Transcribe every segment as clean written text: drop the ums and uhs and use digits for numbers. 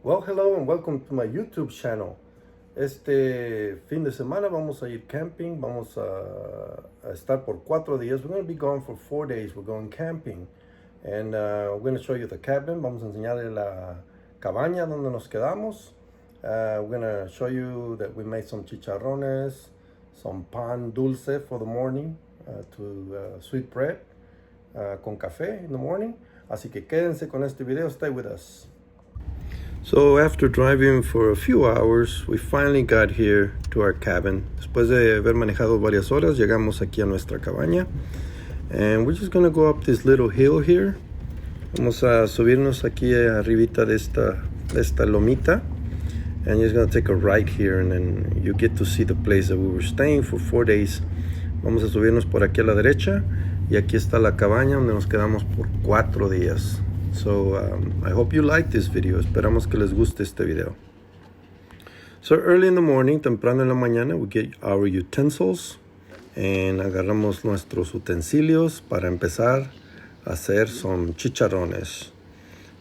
Well, hello and welcome to my YouTube channel. Este fin de semana vamos a ir camping. Vamos a estar por 4 días. We're going to be gone for 4 days. We're going camping. And we're going to show you the cabin. Vamos a enseñarle la cabaña donde nos quedamos. We're going to show you that we made some chicharrones, some pan dulce for the morning, to sweet bread con café in the morning. Así que quédense con este video. Stay with us. So after driving for a few hours, we finally got here to our cabin. Después de haber manejado varias horas, llegamos aquí a nuestra cabaña. And we're just gonna go up this little hill here. Vamos a subirnos aquí arribita de esta lomita. And you're just gonna take a right here and then you get to see the place that we were staying for 4 days. Vamos a subirnos por aquí a la derecha. Y aquí está la cabaña donde nos quedamos por 4 días. So I hope you like this video. Esperamos que les guste este video. So early in the morning, temprano en la mañana, we get our utensils and agarramos nuestros utensilios para empezar a hacer some chicharrones.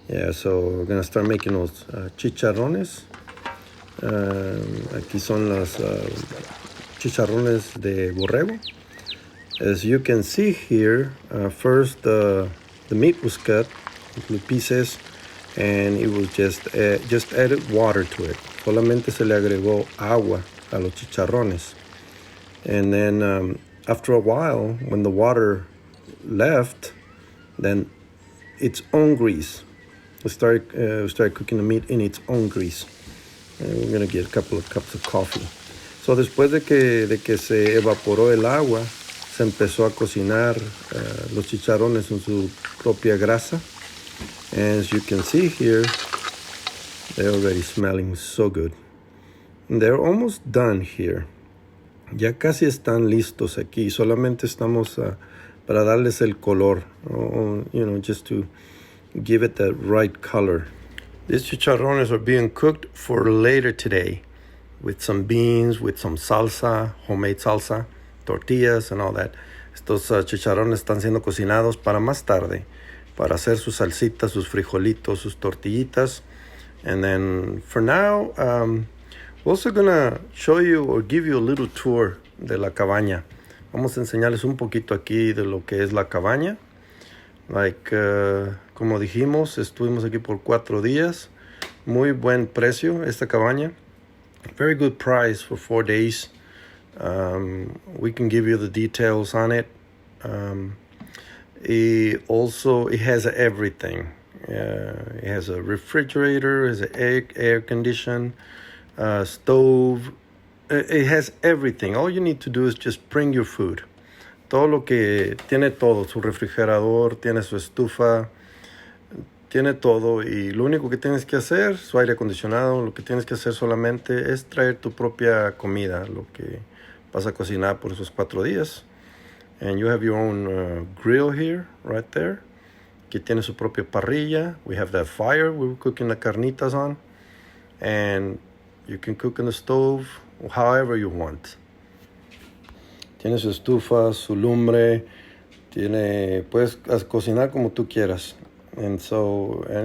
Yeah, so we're gonna start making those chicharrones. Aquí son los chicharrones de borrego. As you can see here, first the meat was cut into pieces and it was just added water to it. Solamente se le agregó agua a los chicharrones. And then after a while, when the water left, then its own grease. We started cooking the meat in its own grease. And we're gonna get a couple of cups of coffee. So después de que se evaporó el agua, se empezó a cocinar los chicharrones en su propia grasa. And as you can see here, they're already smelling so good. And they're almost done here. Ya casi están listos aquí. Solamente estamos para darles el color, just to give it that right color. These chicharrones are being cooked for later today with some beans, with some salsa, homemade salsa, tortillas and all that. Estos chicharrones están siendo cocinados para más tarde, para hacer sus salsitas, sus frijolitos, sus tortillitas. And then for now, we're also gonna show you or give you a little tour de la cabaña. Vamos a enseñarles un poquito aquí de lo que es la cabaña. Como dijimos, estuvimos aquí por 4 días. Muy buen precio esta cabaña. Very good price for 4 days. We can give you the details on it. It has everything. It has a refrigerator, it has an air condition, stove. It has everything. All you need to do is just bring your food. Tiene todo, su refrigerador, tiene su estufa, tiene todo. Y lo único que tienes que hacer, su aire acondicionado, lo que tienes que hacer solamente es traer tu propia comida, lo que vas a cocinar por esos 4 días. And you have your own grill here, right there. Que tiene su propia parrilla. We have that fire we were cooking the carnitas on. And you can cook in the stove however you want. Tiene su estufa, su lumbre. Puedes cocinar como tú quieras. And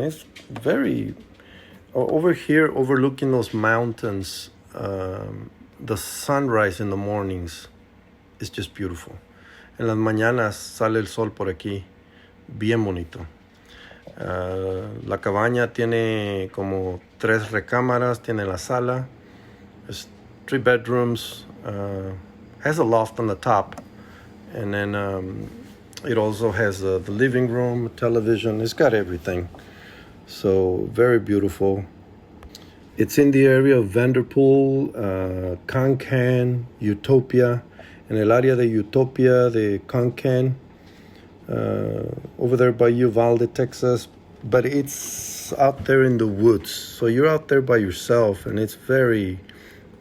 it's very, over here, overlooking those mountains, the sunrise in the mornings is just beautiful. En las mañanas sale el sol por aquí, bien bonito. La cabaña tiene como 3 recámaras, tiene la sala, 3 bedrooms, has a loft on the top, and then it also has the living room, television. It's got everything. So very beautiful. It's in the area of Vanderpool, Concan, Utopia. En el área de Utopia, de Concan, over there by Uvalde, Texas. But it's out there in the woods. So you're out there by yourself, and it's very,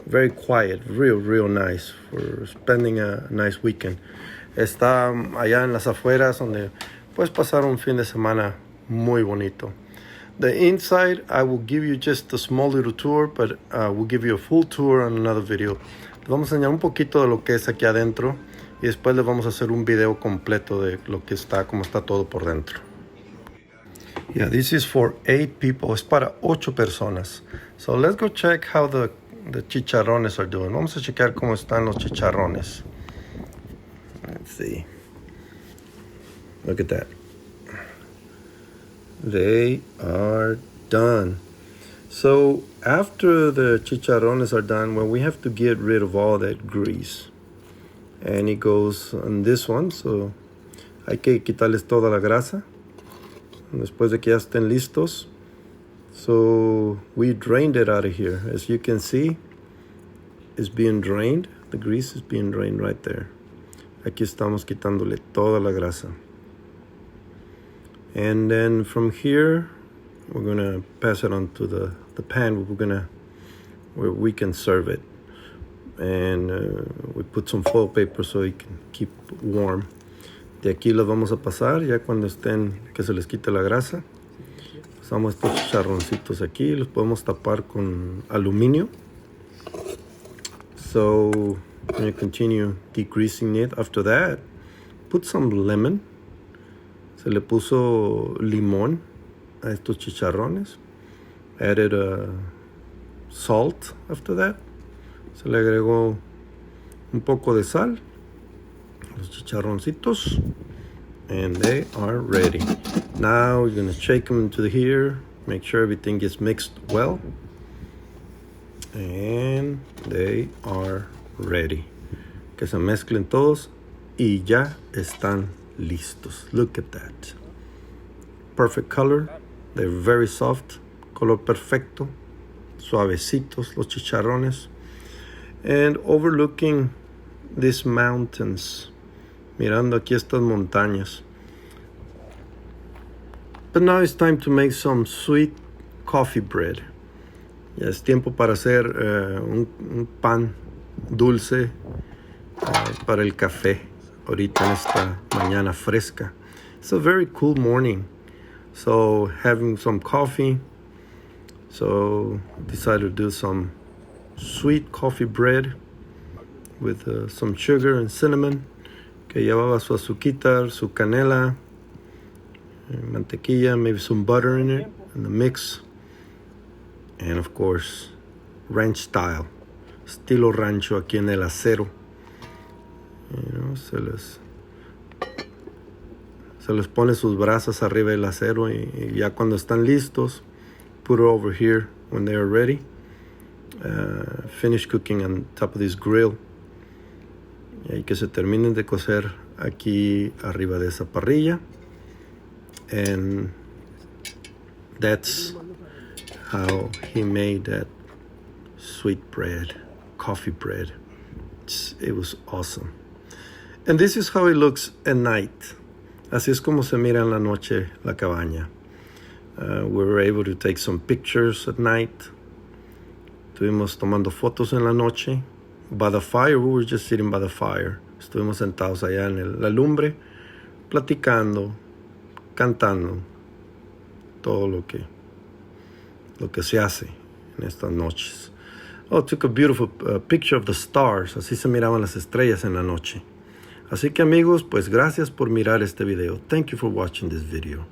very quiet, real nice for spending a nice weekend. Está allá en las afueras donde puedes pasar un fin de semana muy bonito. The inside, I will give you just a small little tour, but we'll give you a full tour on another video. Les vamos a enseñar un poquito de lo que es aquí adentro y después les vamos a hacer un video completo de lo que está, cómo está todo por dentro. Yeah, this is for 8 people. Es para 8 personas. So let's go check how the chicharrones are doing. Vamos a checar cómo están los chicharrones. Let's see. Look at that. They are done. So after the chicharrones are done, well, we have to get rid of all that grease. And it goes on this one. So hay que quitarles toda la grasa. Después de que ya estén listos. So we drained it out of here. As you can see, it's being drained. The grease is being drained right there. Aquí estamos quitándole toda la grasa. And then from here, we're gonna pass it on to the pan. Where we can serve it. And we put some foil paper so it can keep warm. De aquí los vamos a pasar ya cuando estén, que se les quite la grasa. Pasamos estos chicharroncitos aquí, los podemos tapar con aluminio. So, I'm going to continue degreasing it. After that, put some lemon. Se le puso limón a estos chicharrones. Added salt after that. Se le agregó un poco de sal. Los chicharroncitos, and they are ready. Now we're gonna shake them into here, make sure everything gets mixed well, and they are ready. Que se mezclen todos y ya están listos. Look at that. Perfect color. They're very soft. Color perfecto. Suavecitos los chicharrones. And overlooking these mountains. Mirando aquí estas montañas. But now it's time to make some sweet coffee bread. Ya es tiempo para hacer un pan dulce para el café. Ahorita en esta mañana fresca. It's a very cool morning. So having some coffee. So decided to do some sweet coffee bread with some sugar and cinnamon. Que llevaba su azuquita, su canela, mantequilla, maybe some butter in it, in the mix. And of course, ranch style, estilo rancho aquí en el acero. You know, se les pone sus brasas arriba del acero y ya cuando están listos, put it over here when they are ready. Finish cooking on top of this grill. Y que se terminen de cocer aquí arriba de esa parrilla. And that's how he made that sweet bread, coffee bread. It was awesome. And this is how it looks at night. Así es como se mira en la noche la cabaña. We were able to take some pictures at night. Estuvimos tomando fotos en la noche. By the fire, we were just sitting by the fire. Estuvimos sentados allá en la lumbre, platicando, cantando, todo lo que se hace en estas noches. Oh, took a beautiful picture of the stars. Así se miraban las estrellas en la noche. Así que amigos, pues gracias por mirar este video. Thank you for watching this video.